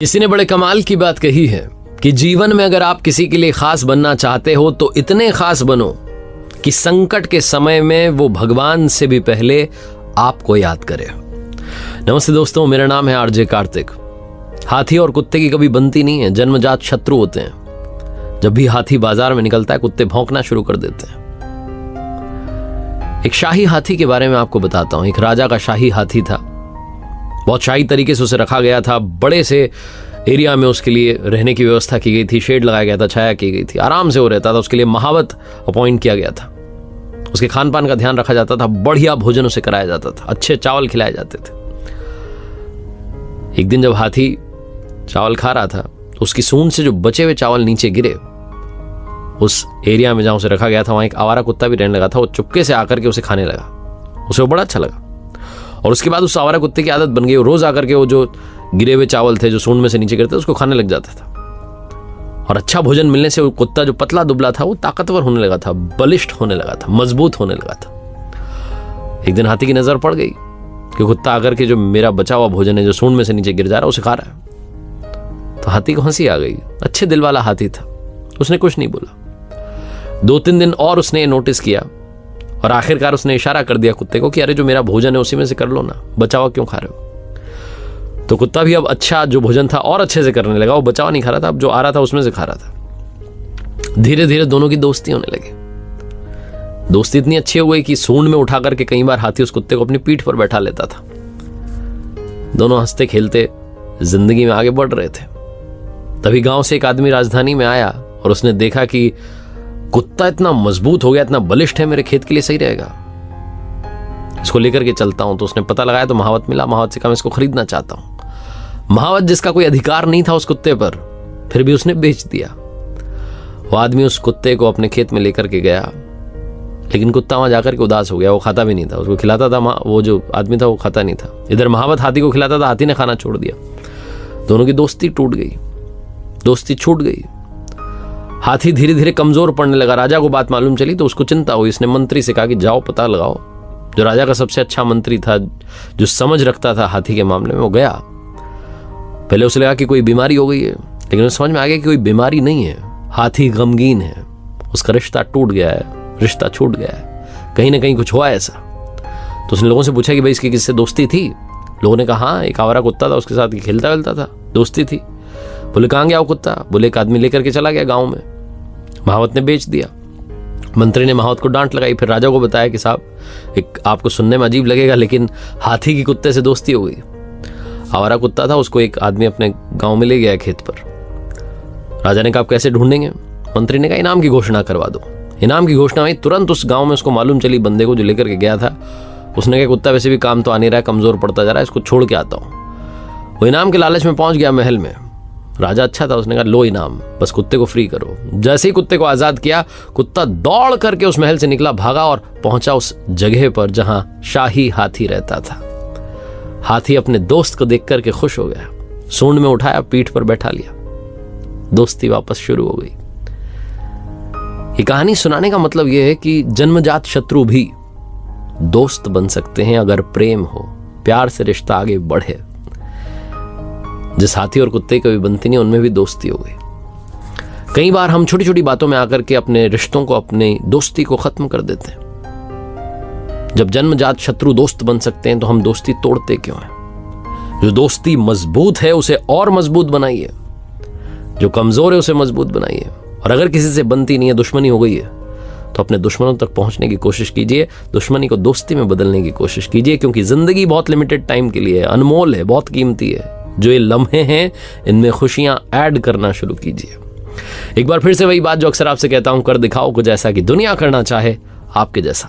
किसी ने बड़े कमाल की बात कही है कि जीवन में अगर आप किसी के लिए खास बनना चाहते हो तो इतने खास बनो कि संकट के समय में वो भगवान से भी पहले आपको याद करे। नमस्ते दोस्तों, मेरा नाम है आरजे कार्तिक। हाथी और कुत्ते की कभी बनती नहीं है, जन्मजात शत्रु होते हैं। जब भी हाथी बाजार में निकलता है कुत्ते भौंकना शुरू कर देते हैं। एक शाही हाथी के बारे में आपको बताता हूं। एक राजा का शाही हाथी था, बहुत शाही तरीके से उसे रखा गया था। बड़े से एरिया में उसके लिए रहने की व्यवस्था की गई थी, शेड लगाया गया था, छाया की गई थी, आराम से वो रहता था। उसके लिए महावत अपॉइंट किया गया था। उसके खान पान का ध्यान रखा जाता था, बढ़िया भोजन उसे कराया जाता था, अच्छे चावल खिलाए जाते थे। एक दिन जब हाथी चावल खा रहा था तो उसकी सूंड से जो बचे हुए चावल नीचे गिरे, उस एरिया में जहां उसे रखा गया था वहां एक आवारा कुत्ता भी रहने लगा था। वो चुपके से आकर के उसे खाने लगा। उसे वो बड़ा अच्छा लगा और उसके बाद उस आवारा कुत्ते की आदत बन गई। वो रोज आकर के वो जो गिरे हुए चावल थे जो सूंड में से नीचे गिरते उसको खाने लग जाता था। और अच्छा भोजन मिलने से वो कुत्ता जो पतला दुबला था वो ताकतवर होने लगा था, बलिष्ठ होने लगा था, मजबूत होने लगा था। एक दिन हाथी की नजर पड़ गई कि कुत्ता आकर के जो मेरा बचा हुआ भोजन है जो सूंड में से नीचे गिर जा रहा है उसे खा रहा है। तो हाथी को हंसी आ गई। अच्छे दिल वाला हाथी था, उसने कुछ नहीं बोला। 2-3 दिन और उसने नोटिस किया और आखिरकार उसने इशारा कर दिया कुत्ते को कि अरे जो मेरा भोजन है उसी में से कर लो ना, बचा हुआ क्यों खा रहे हो। तो कुत्ता भी अब अच्छा जो भोजन था और अच्छे से करने लगा। वो बचा हुआ नहीं खा रहा था, अब जो आ रहा था उसमें से खा रहा था। धीरे धीरे दोनों की दोस्ती होने लगी। दोस्ती इतनी अच्छी हो गई कि सूंड में उठा करके कई बार हाथी उस कुत्ते को अपनी पीठ पर बैठा लेता था। दोनों हंसते खेलते जिंदगी में आगे बढ़ रहे थे। तभी गांव से एक आदमी राजधानी में आया और उसने देखा कि कुत्ता इतना मजबूत हो गया, इतना बलिष्ठ है, मेरे खेत के लिए सही रहेगा, इसको लेकर के चलता हूं। तो उसने पता लगाया तो महावत मिला। महावत से कहा मैं इसको खरीदना चाहता हूं। महावत जिसका कोई अधिकार नहीं था उस कुत्ते पर, फिर भी उसने बेच दिया। वो आदमी उस कुत्ते को अपने खेत में लेकर के गया, लेकिन कुत्ता वहां जाकर के उदास हो गया। वो खाता भी नहीं था, उसको खिलाता था वो जो आदमी था वो खाता नहीं था। इधर महावत हाथी को खिलाता था, हाथी ने खाना छोड़ दिया। दोनों की दोस्ती टूट गई, दोस्ती छूट गई। हाथी धीरे धीरे कमजोर पड़ने लगा। राजा को बात मालूम चली तो उसको चिंता हुई। इसने मंत्री से कहा कि जाओ पता लगाओ। जो राजा का सबसे अच्छा मंत्री था, जो समझ रखता था हाथी के मामले में, वो गया। पहले उसे लगा कि कोई बीमारी हो गई है, लेकिन उसे समझ में आ गया कि कोई बीमारी नहीं है, हाथी गमगीन है। उसका रिश्ता टूट गया है, रिश्ता छूट गया है, कहीं ना कहीं कुछ हुआ ऐसा। तो उसने लोगों से पूछा कि भाई इसकी किससे दोस्ती थी। लोगों ने कहा हाँ, एक आवारा कुत्ता था, उसके साथ खेलता वेलता था, दोस्ती थी। बोले कहाँ गया वो कुत्ता। बोले एक आदमी लेकर के चला गया गांव में, महावत ने बेच दिया। मंत्री ने महावत को डांट लगाई। फिर राजा को बताया कि साहब, एक आपको सुनने में अजीब लगेगा लेकिन हाथी की कुत्ते से दोस्ती हो गई। आवारा कुत्ता था, उसको एक आदमी अपने गांव में ले गया खेत पर। राजा ने कहा आप कैसे ढूंढेंगे। मंत्री ने कहा इनाम की घोषणा करवा दो। इनाम की घोषणा हुई। तुरंत उस गांव में उसको मालूम चली, बंदे को जो लेकर के गया था, उसने कहा कुत्ता वैसे भी काम तो आ नहीं रहा है, कमजोर पड़ता जा रहा है, इसको छोड़ के आता हूं। वो इनाम के लालच में पहुंच गया महल में। राजा अच्छा था, उसने कहा लो इनाम, बस कुत्ते को फ्री करो। जैसे ही कुत्ते को आजाद किया, कुत्ता दौड़ करके उस महल से निकला, भागा और पहुंचा उस जगह पर जहां शाही हाथी रहता था। हाथी अपने दोस्त को देख करके खुश हो गया, सूंड में उठाया, पीठ पर बैठा लिया, दोस्ती वापस शुरू हो गई। ये कहानी सुनाने का मतलब यह है कि जन्मजात शत्रु भी दोस्त बन सकते हैं अगर प्रेम हो, प्यार से रिश्ता आगे बढ़े। जिस हाथी और कुत्ते की भी बनती नहीं, उनमें भी दोस्ती हो गई। कई बार हम छोटी छोटी बातों में आकर के अपने रिश्तों को, अपनी दोस्ती को खत्म कर देते हैं। जब जन्मजात शत्रु दोस्त बन सकते हैं तो हम दोस्ती तोड़ते क्यों हैं। जो दोस्ती मजबूत है उसे और मजबूत बनाइए, जो कमजोर है उसे मजबूत बनाइए। और अगर किसी से बनती नहीं है, दुश्मनी हो गई है, तो अपने दुश्मनों तक पहुंचने की कोशिश कीजिए, दुश्मनी को दोस्ती में बदलने की कोशिश कीजिए। क्योंकि जिंदगी बहुत लिमिटेड टाइम के लिए है, अनमोल है, बहुत कीमती है। जो ये लम्हे हैं इनमें खुशियां ऐड करना शुरू कीजिए। एक बार फिर से वही बात जो अक्सर आपसे कहता हूं, कर दिखाओ कुछ ऐसा कि दुनिया करना चाहे आपके जैसा।